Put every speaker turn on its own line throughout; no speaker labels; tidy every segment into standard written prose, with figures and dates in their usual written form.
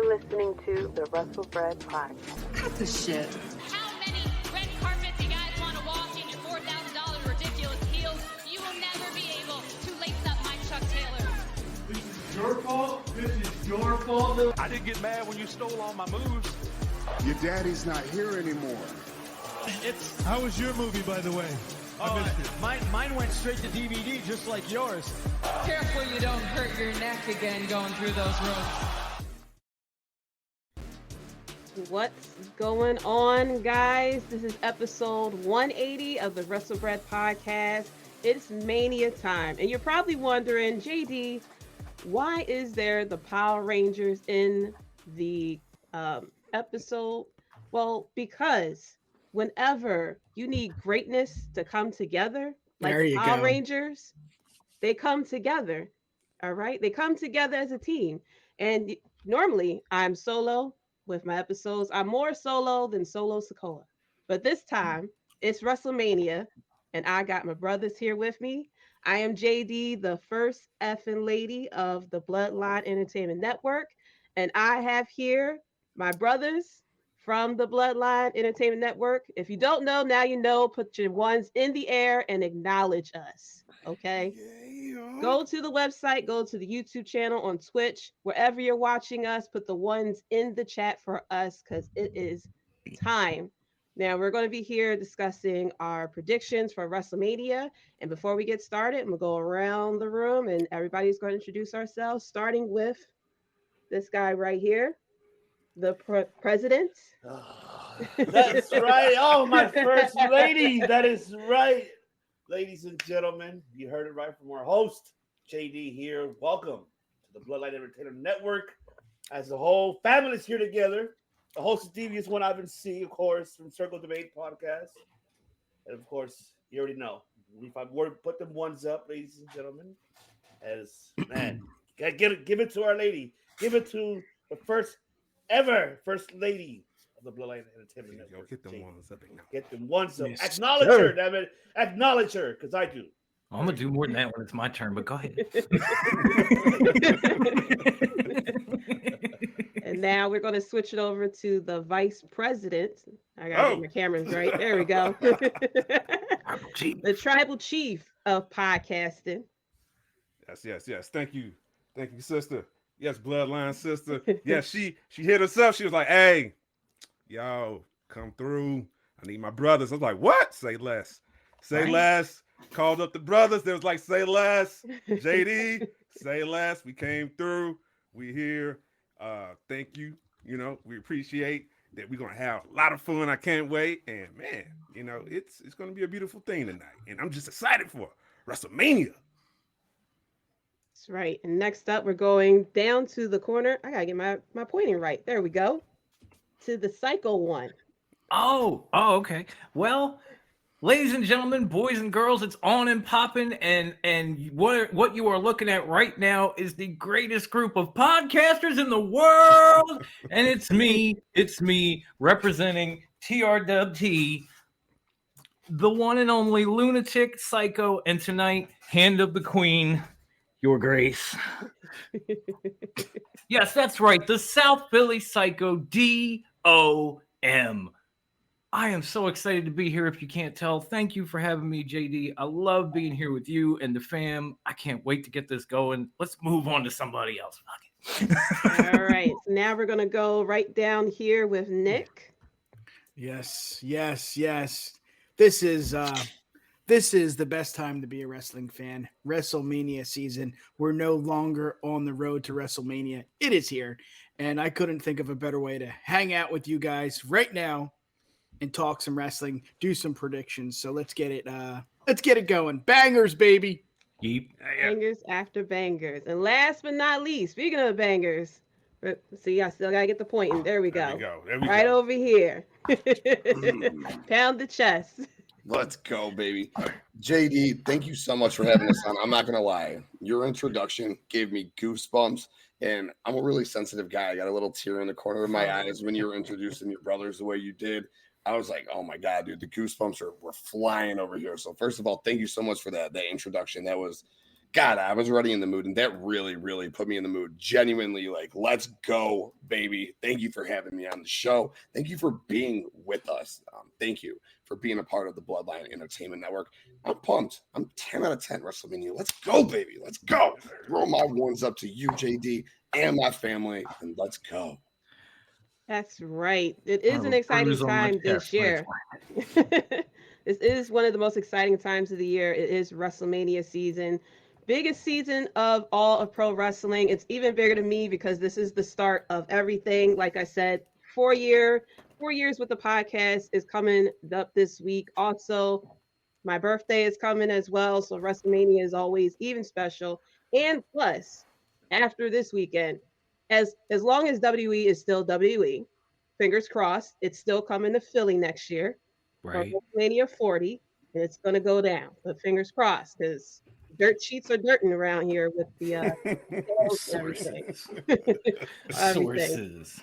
listening to the Wrestlebread Podcast.
Cut the shit.
How many red carpets you guys want to walk in your $4,000 ridiculous heels? You will never be able to lace up my Chuck Taylor.
This is your fault. This is your fault.
I didn't get mad when you stole all my moves.
Your daddy's not here anymore.
How was your movie, by the way? I missed it.
Mine went straight to DVD, just like yours.
Careful you don't hurt your neck again going through those ropes.
What's going on, guys? This is episode 180 of the Wrestlebread Podcast. It's Mania time. And you're probably wondering, Jaydee, why is there the Power Rangers in the episode? Well, because whenever you need greatness to come together, like the Power Rangers, they come together. All right? They come together as a team. And normally I'm solo with my episodes. I'm more solo than Solo Sokoa. But this time it's Wrestlemania and I got my brothers here with me. I am Jaydee, the first effing lady of the Bloodline Entertainment Network. And I have here my brothers from the Bloodline Entertainment Network. If you don't know, now you know. Put your ones in the air and acknowledge us, okay? Yeah. Go to the website, go to the YouTube channel, on Twitch, wherever you're watching us, put the ones in the chat for us because it is time. Now, we're going to be here discussing our predictions for WrestleMania. And before we get started, I'm going to go around the room and everybody's going to introduce ourselves, starting with this guy right here. The president.
Oh, that's right. Oh, my first lady. That is right. Ladies and gentlemen, you heard it right from our host, Jaydee here. Welcome to the Bloodline Entertainment Network. As the whole family is here together. The host is Devious One Ivan C, of course, from Circle Debate Podcast. And of course, you already know. If I were to put them ones up, ladies and gentlemen, as man, give it to our lady. Give it to the first lady of the Bloodline Entertainment Network.
Get them ones up.
Get them ones up.
Yes,
Acknowledge her, damn it. Acknowledge her, because I do.
I'm going to do more than that when it's my turn, but go ahead.
And now we're going to switch it over to the vice president. I got to get my cameras right. There we go. The tribal chief of podcasting.
Yes. Thank you, sister. Yes, Bloodline sister. Yes, she hit us up. She was like, "Hey, y'all, come through. I need my brothers." I was like, "What? Say less. Say less." Called up the brothers. They was like, "Say less." Jaydee, say less. We came through. We here. Thank you. You know, we appreciate that. We're gonna have a lot of fun. I can't wait. And man, you know, it's gonna be a beautiful thing tonight. And I'm just excited for WrestleMania.
That's right. And next up, we're going down to the corner. I gotta get my pointing right. There we go. To the Psycho one.
Oh, okay. Well, ladies and gentlemen, boys and girls, it's on and popping, and what you are looking at right now is the greatest group of podcasters in the world, and it's me representing TRWT, the one and only lunatic psycho, and tonight, hand of the queen, Your Grace. Yes, that's right, the South Philly Psycho, DOM. I am so excited to be here. If you can't tell, thank you for having me, Jaydee. I love being here with you and the fam. I can't wait to get this going. Let's move on to somebody else.
All right. So now we're going to go right down here with Nick.
Yes. This is the best time to be a wrestling fan. WrestleMania season. We're no longer on the road to WrestleMania. It is here. And I couldn't think of a better way to hang out with you guys right now and talk some wrestling, do some predictions. So let's get it going. Bangers, baby.
Yep.
Bangers after bangers. And last but not least, speaking of bangers, see, I still got to get the point in. There we go.
There we
right
go.
Over here. Pound the chest.
Let's go, baby. Jaydee, thank you so much for having us on. I'm not going to lie. Your introduction gave me goosebumps, and I'm a really sensitive guy. I got a little tear in the corner of my eyes when you were introducing your brothers the way you did. I was like, oh my God, dude, the goosebumps were flying over here. So first of all, thank you so much for that introduction. That was God, I was already in the mood, and that really, really put me in the mood. Genuinely, like, let's go, baby. Thank you for having me on the show. Thank you for being with us. Thank you for being a part of the Bloodline Entertainment Network. I'm pumped. I'm 10 out of 10 WrestleMania. Let's go, baby. Let's go. Throw my ones up to you, JD, and my family, and let's go.
That's right. It is an exciting time this year. This is one of the most exciting times of the year. It is WrestleMania season. Biggest season of all of pro wrestling. It's even bigger to me because this is the start of everything. Like I said, 4 years with the podcast is coming up this week. Also, my birthday is coming as well. So WrestleMania is always even special. And plus, after this weekend, as long as WWE is still WWE, fingers crossed, it's still coming to Philly next year.
Right.
WrestleMania 40, and it's going to go down. But fingers crossed, because dirt sheets are dirting around here with the everything.
Sources.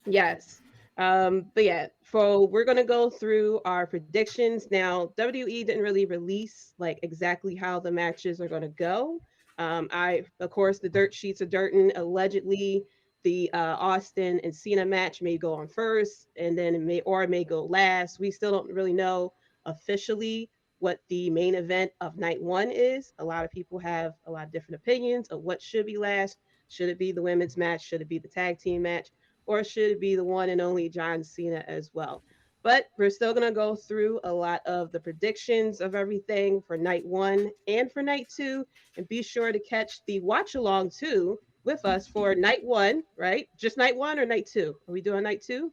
Yes. But yeah, we're going to go through our predictions. Now, WWE didn't really release like exactly how the matches are going to go. Of course, the dirt sheets are dirting. Allegedly, the Austin and Cena match may go on first, and then it may go last. We still don't really know officially what the main event of night one is. A lot of people have a lot of different opinions of what should be last. Should it be the women's match? Should it be the tag team match? Or should it be the one and only John Cena as well? But we're still going to go through a lot of the predictions of everything for night one and for night two. And be sure to catch the watch along too with us for night one, right? Just night one or night two? Are we doing night two?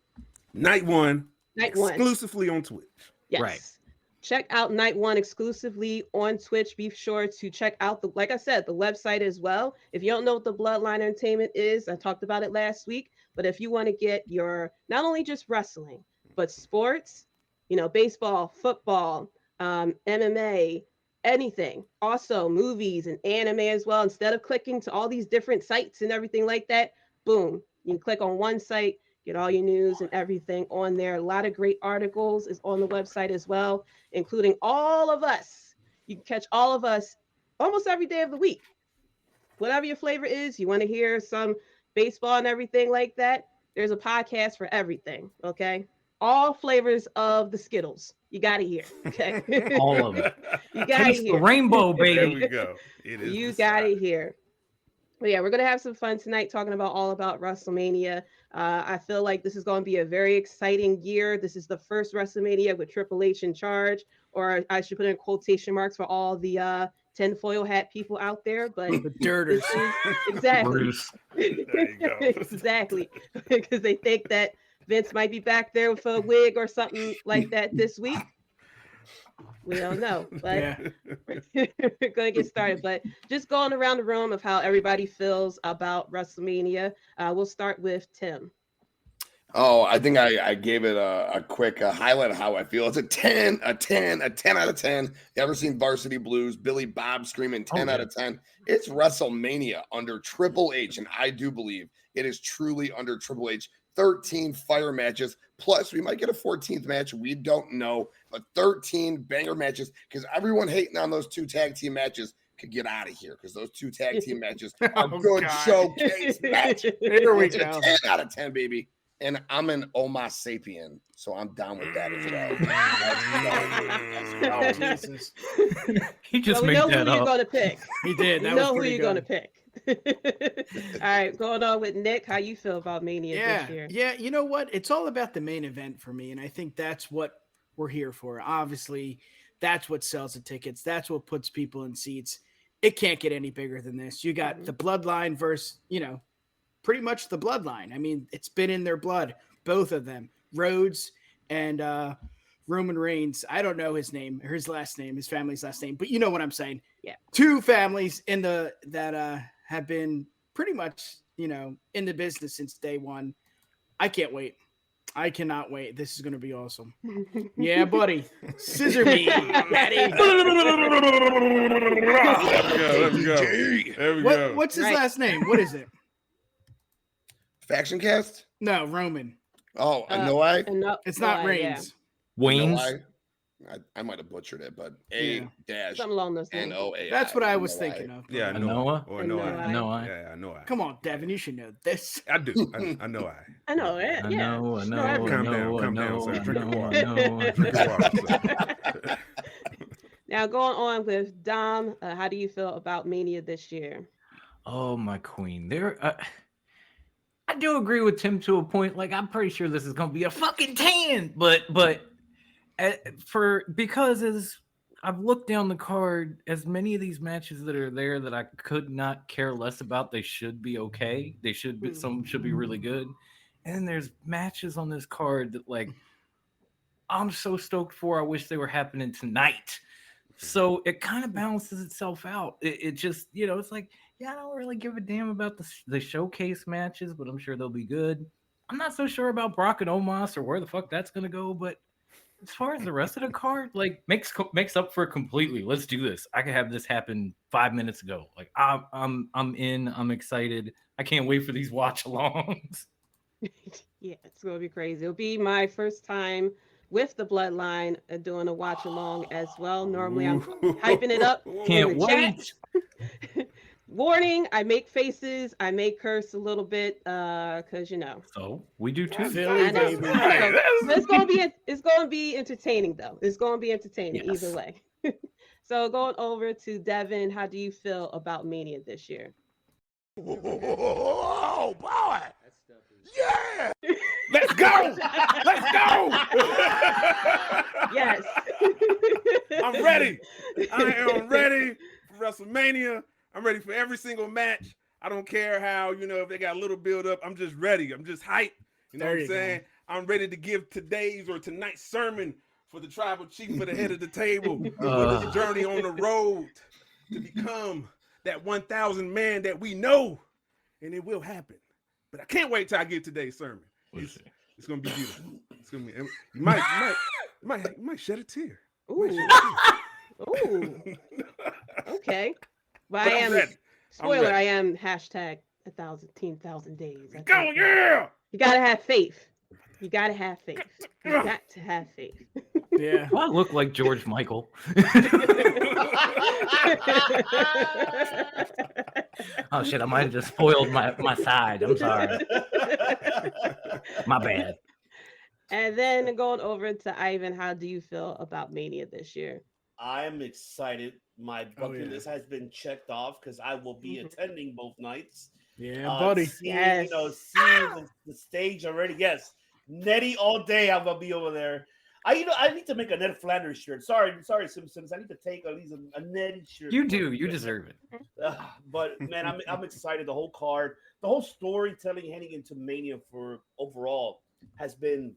Night one.
Night one.
Exclusively on Twitch.
Yes.
Right.
Check out night one exclusively on Twitch. Be sure to check out like I said, the website as well. If you don't know what the Bloodline Entertainment is, I talked about it last week. But if you want to get your not only just wrestling, but sports, baseball, football, MMA, anything, also movies and anime as well. Instead of clicking to all these different sites and everything like that, boom, you can click on one site, get all your news and everything on there. A lot of great articles is on the website as well, including all of us. You can catch all of us almost every day of the week. Whatever your flavor is, you want to hear some baseball and everything like that, there's a podcast for everything, okay? All flavors of the Skittles. You got to hear, okay?
All of it.
You got to
Taste
hear.
the rainbow, baby.
There we go.
You got to hear. But yeah, we're going to have some fun tonight talking all about WrestleMania. I feel like this is going to be a very exciting year. This is the first WrestleMania with Triple H in charge, or I should put in quotation marks for all the tinfoil hat people out there, but
the dirters.
Exactly.
There you go.
Exactly. Because they think that Vince might be back there with a wig or something like that this week. We don't know, but we're going to get started. But just going around the room of how everybody feels about WrestleMania. We'll start with Tim.
Oh, I think I gave it a quick highlight of how I feel. It's a 10 out of 10. You ever seen Varsity Blues? Billy Bob screaming 10 out of 10. It's WrestleMania under Triple H, and I do believe it is truly under Triple H. 13 fire matches, plus we might get a 14th match. We don't know, but 13 banger matches because everyone hating on those 2 tag team matches could get out of here because those 2 tag team matches are good showcase matches.
Here we
go. 10 out of 10, baby. And I'm an Homo sapien, so I'm down with that as well.
Jesus.
He just
we
made
know
that
who
up.
you're going to pick.
He did.
We
That
know
was
who you're going to
good.
pick. All right, going on with Nick. How you feel about Mania this year?
Yeah, you know what? It's all about the main event for me, and I think that's what we're here for. Obviously, that's what sells the tickets. That's what puts people in seats. It can't get any bigger than this. You got the Bloodline versus, pretty much the Bloodline. I mean, it's been in their blood, both of them. Rhodes and Roman Reigns. I don't know his name or his last name, his family's last name, but you know what I'm saying.
Yeah.
2 families that have been pretty much, in the business since day one. I can't wait. I cannot wait. This is going to be awesome. Yeah, buddy. Scissor me, daddy.
Let's go. There we go.
What's his last name? What is it?
Faction cast?
No, Roman.
Oh, no, I.
It's not Reigns.
Wayne's.
I might have butchered it, but
Yeah.
Something along those lines.
A-N-O-A-I.
That's what I was thinking of.
Yeah, I know.
Noah?
Or no, I.
Noah.
Yeah, I know. I.
Come on, Devin, you should know this.
I do. I know.
I know it.
I
Yeah.
know,
Calm down, sir. Drink your water. Drink your water, sir.
Now going on with Dom, how do you feel about Mania this year?
Oh, my queen. I do agree with Tim to a point. Like, I'm pretty sure this is going to be a fucking 10. But because as I've looked down the card, as many of these matches that are there that I could not care less about, they should be okay. They should be, some should be really good. And then there's matches on this card that, like, I'm so stoked for. I wish they were happening tonight. So it kind of balances itself out. It just, it's like, yeah, I don't really give a damn about the showcase matches, but I'm sure they'll be good. I'm not so sure about Brock and Omos or where the fuck that's gonna go, but as far as the rest of the card, like makes up for it completely. Let's do this. I could have this happen 5 minutes ago. Like I'm in. I'm excited. I can't wait for these watch alongs.
Yeah, it's gonna be crazy. It'll be my first time with the Bloodline doing a watch along as well. Normally I'm hyping it up.
Can't wait.
Warning, I make faces, I may curse a little bit, because
So we do too.
I know. So it's gonna be entertaining though. It's gonna be entertaining either way. So going over to Devin, how do you feel about Mania this year?
Oh boy! Yeah! Let's go! Let's go!
Yes.
I'm ready. I am ready for WrestleMania. I'm ready for every single match. I don't care how, if they got a little build up. I'm just ready. I'm just hyped. You know what I'm saying? I'm ready to give today's or tonight's sermon for the tribal chief for the head of the table. For this journey on the road to become that 1,000 man that we know. And it will happen. But I can't wait till I get today's sermon. It's gonna be beautiful. It's gonna be. You might shed a tear.
Ooh. Ooh. Okay. But I am
ready.
spoiler. I am hashtag 10,000 days.
Go, yeah!
You gotta have faith. You gotta have faith. You got to have faith.
Yeah.
I look like George Michael. Oh shit! I might have just spoiled my side. I'm sorry. My bad.
And then going over to Ivan, how do you feel about Mania this year?
I'm excited. My bucket list has been checked off because I will be attending both nights.
Yeah, buddy.
Seeing the stage already. Yes, Nettie all day. I'm gonna be over there. I need to make a Ned Flanders shirt. Sorry, Simpsons. I need to take at least a Nettie shirt.
You do. You deserve it.
But man, I'm excited. The whole card, the whole storytelling heading into Mania for overall has been,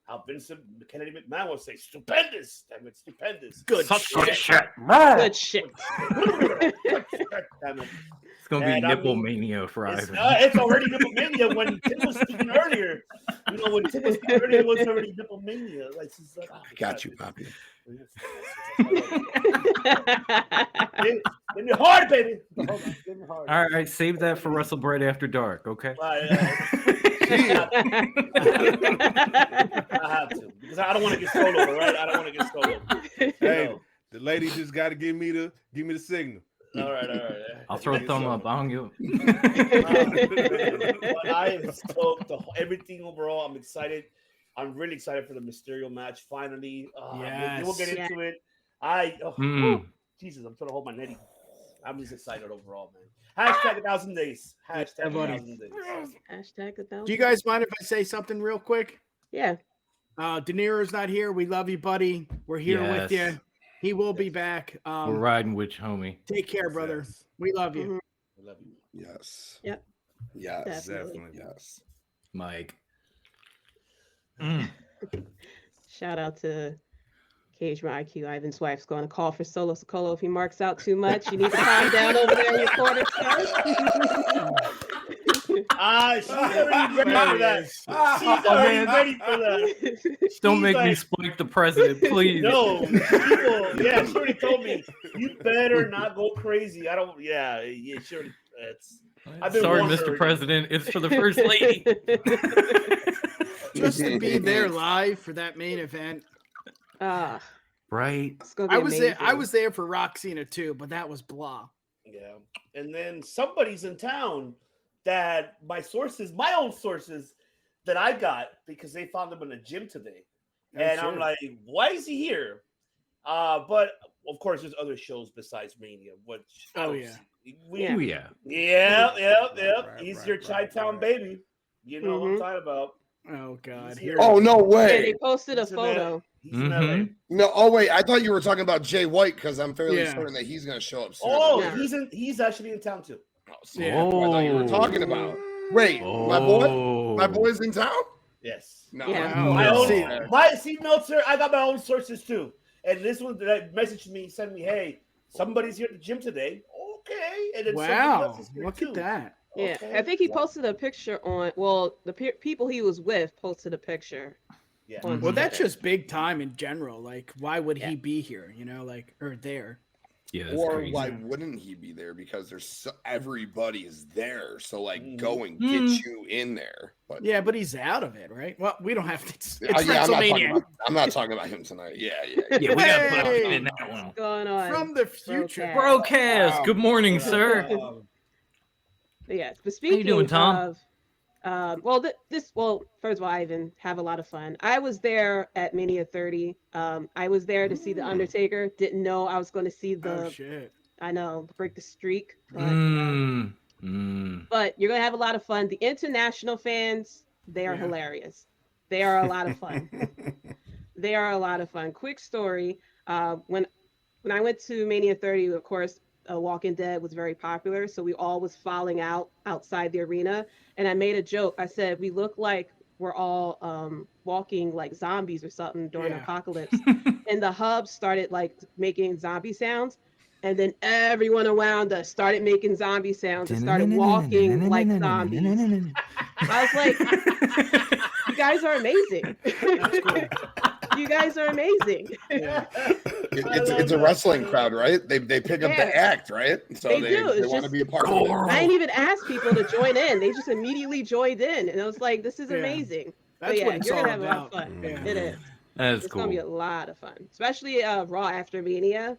how Vincent Kennedy McMahon would say, stupendous. Damn it, stupendous.
Good shit.
Good shit.
Damn it.
It's gonna be nipple mania for Ivan.
It's already nipple mania. When Tim was speaking earlier, when Tim was speaking earlier, it was already nipple mania. Like,
I got you, Poppy.
Give me hard, baby. Give me hard.
All right, save that for Wrestlebread After Dark, okay?
I have to because I don't want to get stole over, right? I don't want to get stole over.
Hey, the lady just got to give me the signal.
All right.
I'll throw a thumb up. I don't give.
But I am stoked. Everything overall, I'm excited. I'm really excited for the Mysterio match. Finally, we'll get into it. Jesus, I'm trying to hold my netty. I'm just excited overall, man. Hashtag 1,000 days. Hashtag 1,000 days.
Hashtag 1,000.
Do you guys mind if I say something real quick?
Yeah.
De Niro's not here. We love you, buddy. We're here with you. He will be back.
We're riding with you, homie.
Take care, brother.
Yes.
We love you.
We love you.
Yes.
Yep.
Yes.
Definitely.
Yes.
Mike.
Shout out to Cage My IQ. Ivan's wife's going to call for Solo Sikoa if he marks out too much. You need to calm down over there in your corner,
She's already ready for that. She's already ready for that.
Don't make me spike the president, please.
No, people. Yeah, she already told me you better not go crazy. I don't. Yeah. She already.
Sorry, Mr. President. It's for the first lady.
Just to be there live for that main event.
Right.
It's gonna be amazing.
I was there for Rock Cena too, but that was blah.
Yeah. And then somebody's in town that my own sources that I got because they found him in the gym today. And I'm like, why is he here? But of course, there's other shows besides Mania. Which He's your Chi-Town baby. You know what I'm talking about.
Oh God!
Oh no way!
Yeah, they posted a photo.
He's in LA.
No, oh wait, I thought you were talking about Jay White because I'm fairly certain that he's going to show up soon.
Oh, he's actually in town too.
I thought you were talking about. Wait, my boy's in town.
Yes.
No.
Yeah. Meltzer. I got my own sources too. And this one that messaged me, sent me, "Hey, somebody's here at the gym today." Okay. And then
wow, look at that.
Yeah,
okay.
I think he posted a picture on. Well, the people he was with posted a picture.
Yeah.
Well, that's just big time in general. Like, why would he be here? You know, like or there.
Yeah.
Or
crazy.
why wouldn't he be there? Because everybody is there. So like, go and get you in there. But
yeah, but he's out of it, right? Well, we don't have to. It's
Wrestlemania. I'm not talking about him tonight. Yeah.
We got to put him in that one.
What's going on?
From the future,
Broadcast. Good morning, sir.
Yes, but speaking
How you doing, Tom?
of, first of all, I even have a lot of fun. I was there at Mania 30. I was there to see the Undertaker. Didn't know I was going to see break the streak. But you're going to have a lot of fun. The international fans, they are hilarious. They are a lot of fun. They are a lot of fun. Quick story. When I went to Mania 30, of course, Walking Dead was very popular, so we all was filing outside the arena, and I made a joke. I said we look like we're all walking like zombies or something during apocalypse, and the hub started like making zombie sounds, and then everyone around us started making zombie sounds and started walking like zombies. I was like, you guys are amazing. You guys are amazing.
It's a wrestling crowd, right? They pick up the act, right? So they want to be a part of it.
I didn't even ask people to join in. They just immediately joined in. And I was like, this is amazing.
That's what it's
you're
all
going to have a lot
about.
of fun. It is.
That's
It's
cool.
going to be a lot of fun. Especially Raw after Mania.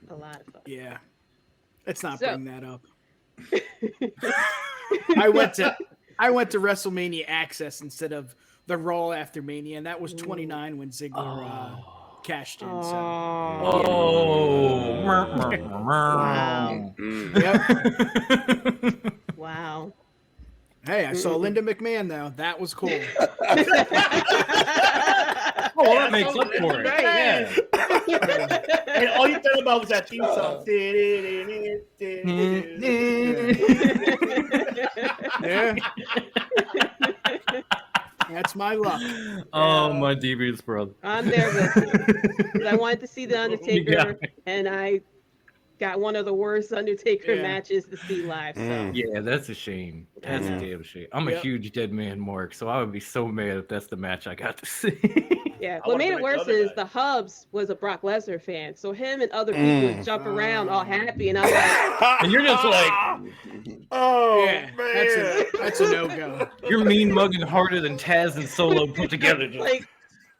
A lot of fun.
Yeah. Let's not bring that up. I went to WrestleMania Access instead of the Raw after Mania, and that was 29 when Ziggler cashed in.
Wow. Wow.
Hey, I saw Linda McMahon though. That was cool.
That makes up for it.
Yeah. And all you thought about was that theme song.
Yeah. That's my luck.
Oh, my devious brother.
I'm there with you. I wanted to see the Undertaker, and I got one of the worst Undertaker matches to see live. So.
Yeah, that's a shame. That's a damn shame. I'm a huge Dead Man Mark, so I would be so mad if that's the match I got to see.
Yeah, what made it worse is the Hubs was a Brock Lesnar fan, so him and other people would jump around all happy, and I'm like,
and you're just like,
man,
that's a no-go.
You're mean mugging harder than Taz and Solo put together.
Like,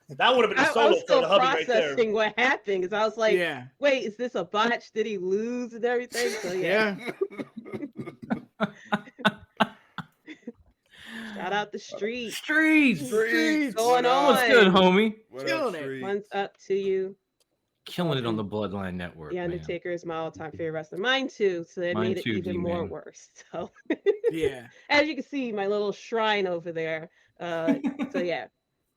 that would have been a solo
I was
for
still
the hubby right there.
processing what happened because I was like, wait, is this a botch? Did he lose and everything? So Shout out the streets.
Streets
going on.
What's good, homie?
Killing it. One's up to you.
Killing it on the Bloodline Network.
The Undertaker is my all-time favorite wrestler. Mine too. So it made it even more worse. So as you can see, my little shrine over there.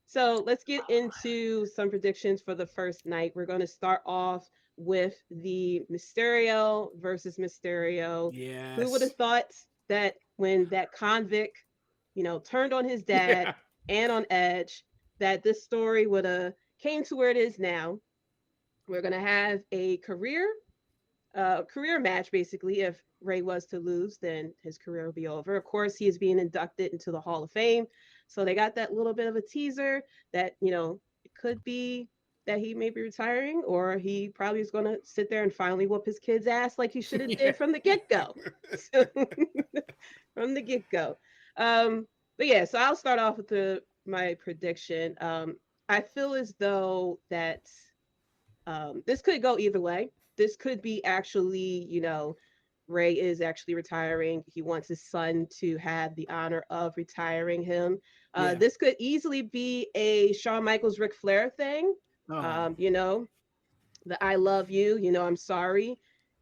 So let's get into some predictions for the first night. We're going to start off with the Mysterio versus Mysterio.
Yes.
Who would have thought that when that convict, turned on his dad and on Edge, that this story would have came to where it is now. We're going to have a career match, basically. If Ray was to lose, then his career will be over. Of course, he is being inducted into the Hall of Fame. So they got that little bit of a teaser that, it could be that he may be retiring, or he probably is going to sit there and finally whoop his kid's ass like he should have did from the get-go. From the get-go. So I'll start off with my prediction. I feel as though that This could go either way. This could be actually, Ray is actually retiring. He wants his son to have the honor of retiring him.
Yeah.
This could easily be a Shawn Michaels Ric Flair thing.
Oh.
The I love you, I'm sorry.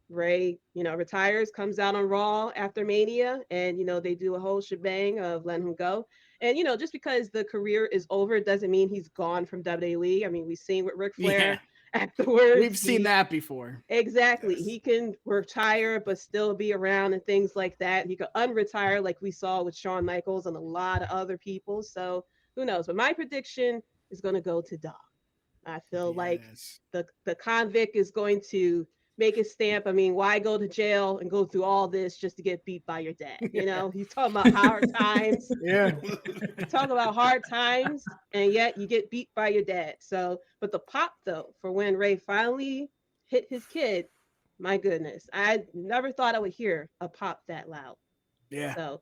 Ray, retires, comes out on Raw after Mania, and they do a whole shebang of letting him go. And just because the career is over doesn't mean he's gone from WWE. I mean, we've seen with Ric Flair afterwards.
We've seen that before.
Exactly.
Yes.
He can retire but still be around and things like that. He could unretire like we saw with Shawn Michaels and a lot of other people. So who knows? But my prediction is going to go to Dom. I feel like the convict is going to make his stamp. I mean, why go to jail and go through all this just to get beat by your dad? He's talking about hard times.
Yeah.
Talk about hard times, and yet you get beat by your dad. So, but the pop though, for when Ray finally hit his kid, my goodness, I never thought I would hear a pop that loud.
Yeah.
So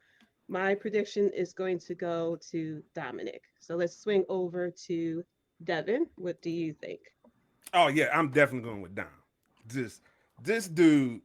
my prediction is going to go to Dominic. So let's swing over to Devin. What do you think?
Oh yeah, I'm definitely going with Dom. This dude,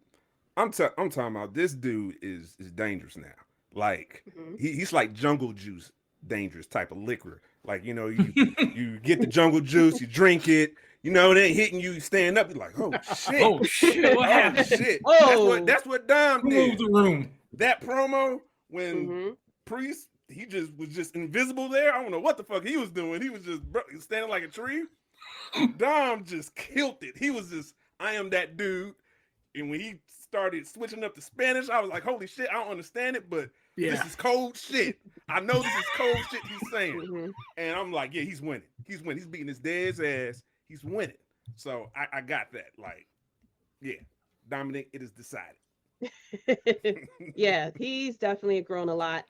I'm talking about. This dude is dangerous now. Like he's like jungle juice, dangerous type of liquor. Like you get the jungle juice, you drink it. They hitting you, stand up. You're like, oh shit,
Oh shit! What happened?
shit.
Oh.
That's what Dom did.
Move the room.
That promo when Priest, he was just invisible there. I don't know what the fuck he was doing. He was just standing like a tree. Dom just killed it. He was just, I am that dude. And when he started switching up to Spanish, I was like, holy shit, I don't understand it, but this is cold shit. I know this is cold shit he's saying. And I'm like, yeah, he's winning. He's winning. He's beating his dad's ass. He's winning. So I got that. Like, yeah, Dominic, it is decided.
Yeah, he's definitely grown a lot.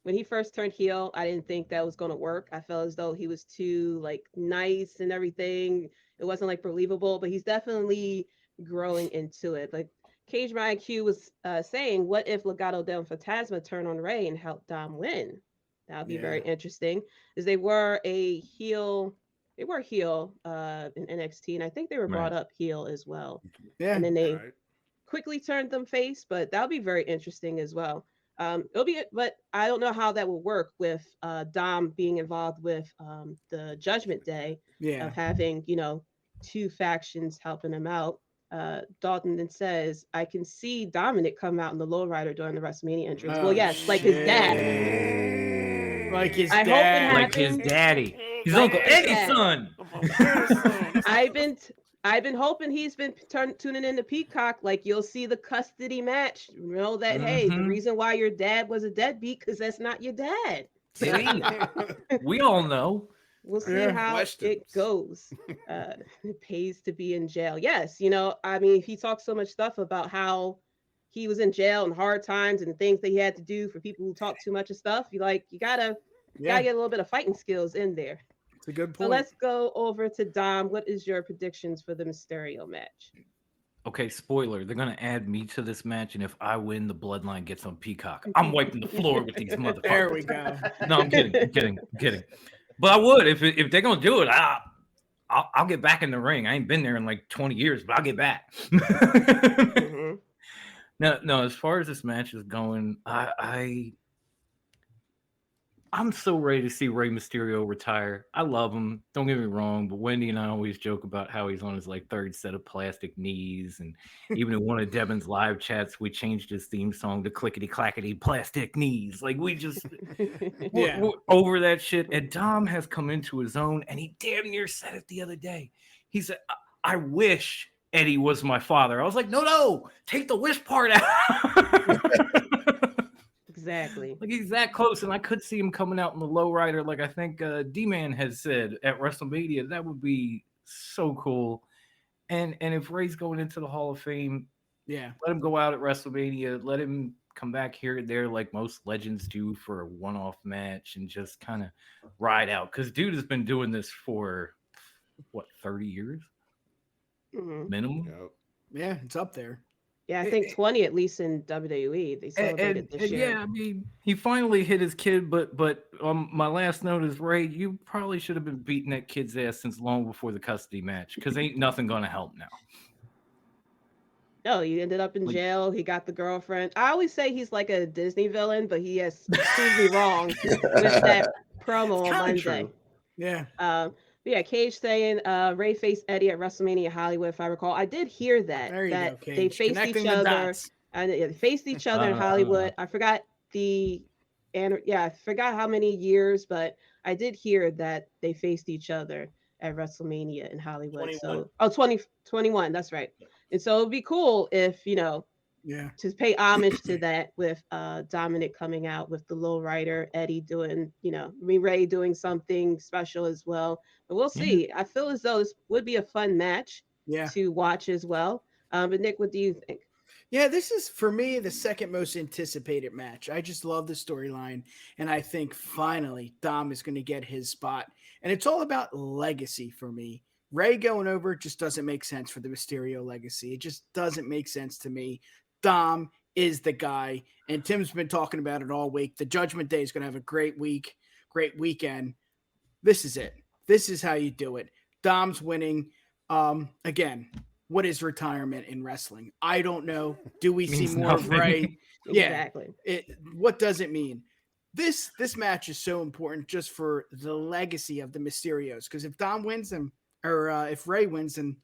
When he first turned heel, I didn't think that was going to work. I felt as though he was too nice and everything. It wasn't believable, but he's definitely growing into it. Like Cage My IQ was saying, what if Legado del Fantasma turned on Ray and helped Dom win? That would be very interesting. Because they were heel in NXT, and I think they were brought up heel as well.
Yeah.
And then they quickly turned them face, but that'll be very interesting as well. But I don't know how that will work with Dom being involved with the Judgment Day of having, two factions helping him out. Dalton then says, I can see Dominic come out in the lowrider during the WrestleMania entrance. Well, yes, like his dad.
Like his
I
dad.
hope it
Like his
happens.
daddy. His
Like
uncle
his
Eddie's
dad.
son.
I've been hoping he's been tuning in to Peacock. Like you'll see the custody match. Hey, the reason why your dad was a deadbeat because that's not your dad.
See? We all know.
We'll see how it goes. It pays to be in jail. Yes, he talks so much stuff about how he was in jail and hard times and things that he had to do for people who talk too much of stuff. You gotta get a little bit of fighting skills in there.
It's a good point.
So let's go over to Dom. What is your predictions for the Mysterio match?
Okay, spoiler. They're gonna add me to this match, and if I win, the Bloodline gets on Peacock. I'm wiping the floor with these motherfuckers.
There we go.
No, I'm kidding. But I would if they're gonna do it. I'll get back in the ring. I ain't been there in 20 years, but I'll get back. No. As far as this match is going, I'm so ready to see Rey Mysterio retire. I love him. Don't get me wrong, but Wendy and I always joke about how he's on his third set of plastic knees. And even in one of Devin's live chats, we changed his theme song to clickety clackety plastic knees. We just we're over that shit. And Dom has come into his own, and he damn near said it the other day. He said, I wish Eddie was my father. I was like, no, take the wish part out.
Exactly.
He's that close, and I could see him coming out in the lowrider, like I think D-Man has said at WrestleMania. That would be so cool. And if Ray's going into the Hall of Fame, let him go out at WrestleMania. Let him come back here and there like most legends do for a one-off match and just kind of ride out. Because dude has been doing this for, 30 years? Minimum?
Yeah, it's up there.
Yeah, I think 20 at least in WWE. They celebrated this year.
Yeah, I mean, he finally hit his kid, but my last note is, Ray, you probably should have been beating that kid's ass since long before the custody match, because ain't nothing gonna help now.
No, he ended up in jail. He got the girlfriend. I always say he's like a Disney villain, but he has proved me wrong with that promo on Monday.
True. Yeah.
Yeah, Cage saying Ray faced Eddie at WrestleMania Hollywood, if I recall. I did hear that.
There you
that
go, Cage.
They faced
Connecting
each
the
other.
dots.
And they faced each other in Hollywood. I forgot I forgot how many years, but I did hear that they faced each other at WrestleMania in Hollywood.
21.
So 2021, that's right. And so it'd be cool if,
Yeah.
to pay homage to that with Dominic coming out with the Low Rider, Eddie doing, Ray doing something special as well. But we'll see. I feel as though this would be a fun match to watch as well. But Nick, what do you think?
Yeah, this is for me the second most anticipated match. I just love the storyline, and I think finally Dom is going to get his spot. And it's all about legacy for me. Ray going over just doesn't make sense for the Mysterio legacy. It just doesn't make sense to me. Dom is the guy, and Tim's been talking about it all week. The Judgment Day is going to have a great week, great weekend. This is it. This is how you do it. Dom's winning. Again, what is retirement in wrestling? I don't know. Do we see more of Ray?
Exactly.
What does it mean? This match is so important just for the legacy of the Mysterios. Because if Dom wins them, or if Ray wins, then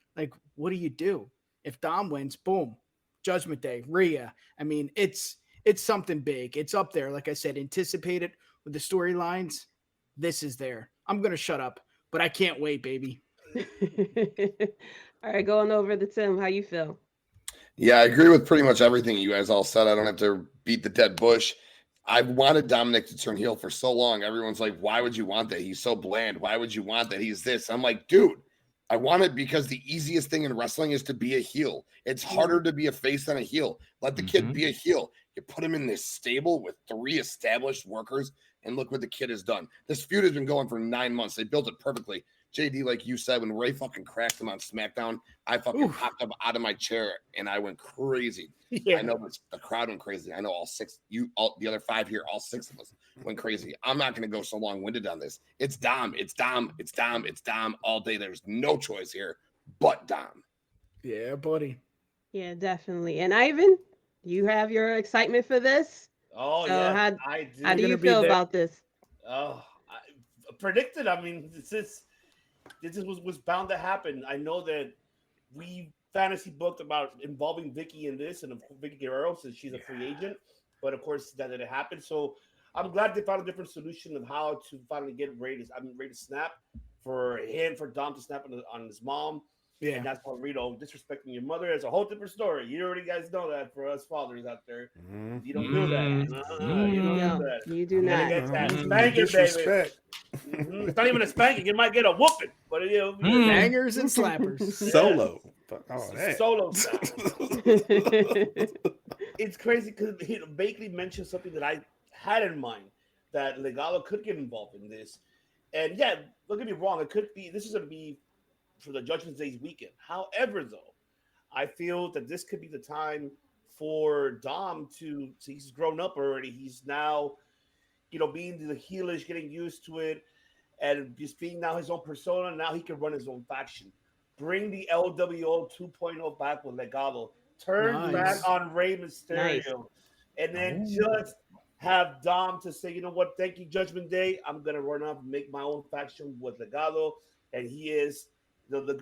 what do you do? If Dom wins, boom, Judgment Day, Rhea. I mean, it's something big. It's up there. Like I said, anticipated with the storylines. This is there. I'm gonna shut up, but I can't wait, baby.
All right, going over to Tim. How you feel?
Yeah, I agree with pretty much everything you guys all said. I don't have to beat the dead bush. I've wanted Dominic to turn heel for so long. Everyone's like, why would you want that? He's so bland. Why would you want that? He's this. I'm like, dude, I want it because the easiest thing in wrestling is to be a heel. It's harder to be a face than a heel. Let the kid be a heel. You put him in this stable with 3 established workers, and look what the kid has done. This feud has been going for 9 months. They built it perfectly. Jaydee, like you said, when Ray fucking cracked him on SmackDown, I fucking popped up out of my chair and I went crazy. Yeah. I know the crowd went crazy. I know the other 5 here, all 6 of us went crazy. I'm not going to go so long-winded on this. It's Dom all day. There's no choice here but Dom.
Yeah, buddy.
Yeah, definitely. And Ivan, you have your excitement for this?
Oh,
so
yeah.
How do you feel about this?
Oh, I predicted. I mean, this was bound to happen. I know that we fantasy booked about involving Vicky in this and Vicky Guerrero since she's a free agent, but of course that didn't happen. So I'm glad they found a different solution of how to finally get Ray to snap, for Dom to snap on his mom. Yeah, and that's what disrespecting your mother is a whole different story. You already guys know that for us fathers out there. You don't do that. You don't do that.
You do not.
Get that spanking, baby. It's not even a spanking. You might get a whooping, but
bangers and slappers.
Solo.
Solo style. It's crazy because Bakley mentioned something that I had in mind, that Legado could get involved in this. And yeah, don't get me wrong, this is going to be for the Judgment Day's weekend. However, though, I feel that this could be the time for Dom he's grown up already. He's now, being the heelish, getting used to it, and just being now his own persona. Now he can run his own faction. Bring the LWO 2.0 back with Legado. Turn back on Rey Mysterio. And then just have Dom to say, you know what, thank you, Judgment Day. I'm going to run up and make my own faction with Legado. And he is the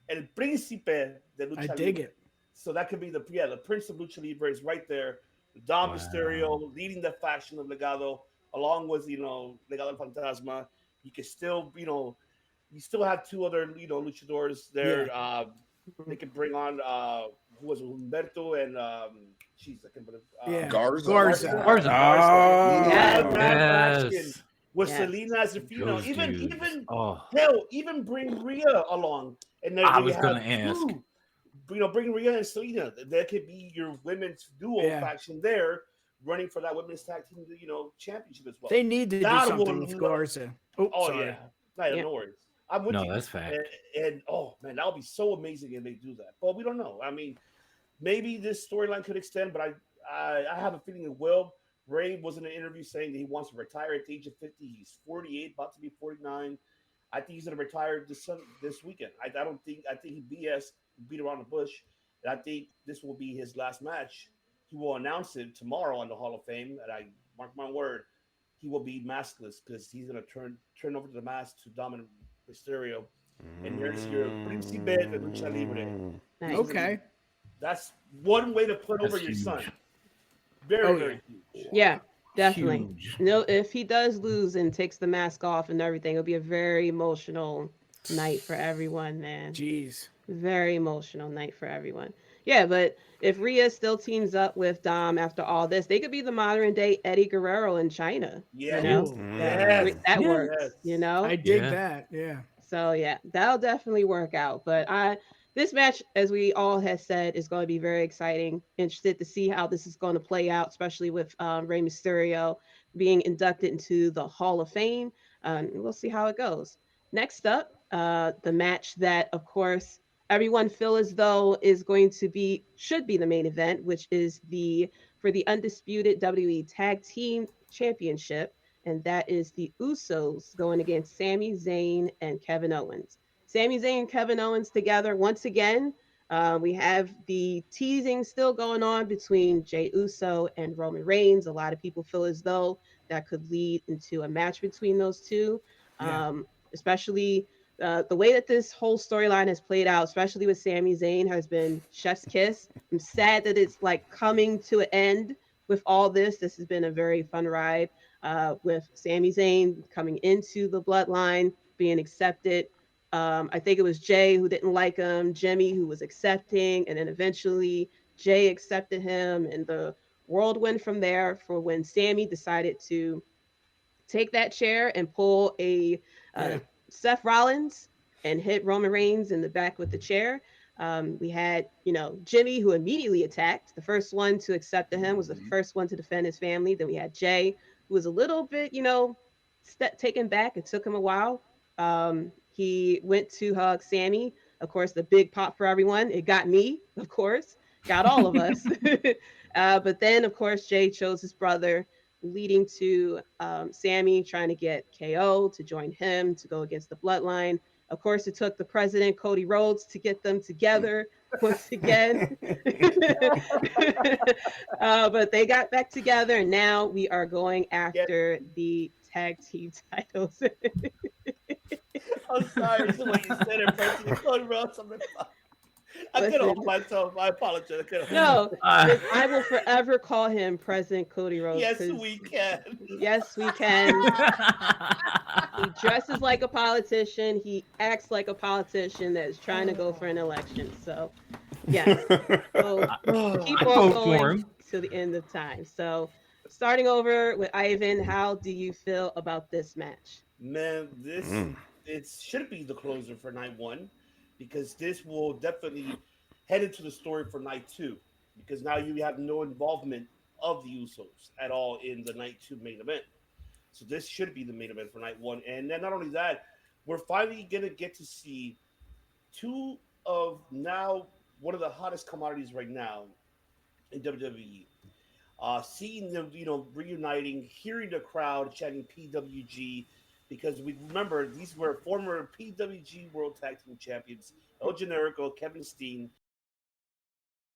El Príncipe de Lucha Libre.
I dig it.
So that could be the Prince of Lucha Libre is right there. Dom Mysterio leading the faction of Legado, along with, Legado Fantasma. You can still, you still have 2 other, luchadors there. Yeah. They can bring on, who was Humberto and,
Garza.
With Selena as a female, even bring Rhea along. And then
I was going to ask.
Bring Rhea and Selena. That could be your women's duo faction there, running for that women's tag team, championship as well.
They need to do something with Garza.
Yeah. No worries. I'm with you.
That's fact.
And oh man, that would be so amazing if they do that. But we don't know. I mean, maybe this storyline could extend, but I have a feeling it will. Ray was in an interview saying that he wants to retire at the age of 50. He's 48, about to be 49. I think he's going to retire this weekend. I think he beat around the bush, and I think this will be his last match. He will announce it tomorrow on the Hall of Fame, and I mark my word, he will be maskless because he's going to turn over the mask to Dominic Mysterio, and there's your Príncipe de Lucha Libre.
Nice.
Okay.
That's one way to put over your
huge.
son. Very huge.
Yeah, definitely.
Huge.
No, if he does lose and takes the mask off and everything, it'll be a very emotional night for everyone, man.
Jeez.
Very emotional night for everyone. Yeah, but if Rhea still teams up with Dom after all this, they could be the modern day Eddie Guerrero in China.
Yeah,
You know?
Ooh.
yes.
That
Yeah.
works,
Yes.
you know?
I dig
Yeah.
that. Yeah.
So yeah, that'll definitely work out. But this match, as we all have said, is going to be very exciting. Interested to see how this is going to play out, especially with Rey Mysterio being inducted into the Hall of Fame. We'll see how it goes. Next up, the match that, of course, everyone feel as though should be the main event, which is for the undisputed WWE Tag Team Championship, and that is the Usos going against Sami Zayn and Kevin Owens. Sami Zayn and Kevin Owens together once again. We have the teasing still going on between Jey Uso and Roman Reigns. A lot of people feel as though that could lead into a match between those two, especially the way that this whole storyline has played out, especially with Sami Zayn, has been chef's kiss. I'm sad that it's like coming to an end with all this. This has been a very fun ride with Sami Zayn coming into the bloodline, being accepted. I think it was Jay who didn't like him, Jimmy who was accepting, and then eventually Jay accepted him, and the world went from there for when Sami decided to take that chair and pull a
Yeah.
Seth Rollins and hit Roman Reigns in the back with the chair. We had, Jimmy who immediately attacked. The first one to accept him was the first one to defend his family. Then we had Jay, who was a little bit, taken back. It took him a while. He went to hug Sammy. Of course, the big pop for everyone. It got me, of course, got all of us. But then, of course, Jay chose his brother, leading to Sammy trying to get KO to join him to go against the bloodline. Of course, it took the president, Cody Rhodes, to get them together once again. But they got back together, and now we are going after the tag team titles.
I'm sorry. It's the way you said it, President Cody Rhodes. I could have helped myself. I apologize.
No, I will forever call him President Cody Rhodes.
Yes, we can.
Yes, we can. He dresses like a politician. He acts like a politician that is trying to go for an election. So, yeah. So keep on going to the end of time. So, starting over with Ivan, how do you feel about this match?
Man, it should be the closer for night one, because this will definitely head into the story for night two, because now you have no involvement of the Usos at all in the night two main event. So this should be the main event for night one. And then not only that, we're finally going to get to see two of now one of the hottest commodities right now in WWE. Seeing them, reuniting, hearing the crowd chanting PWG, because we remember these were former PWG World Tag Team Champions, El Generico, Kevin Steen,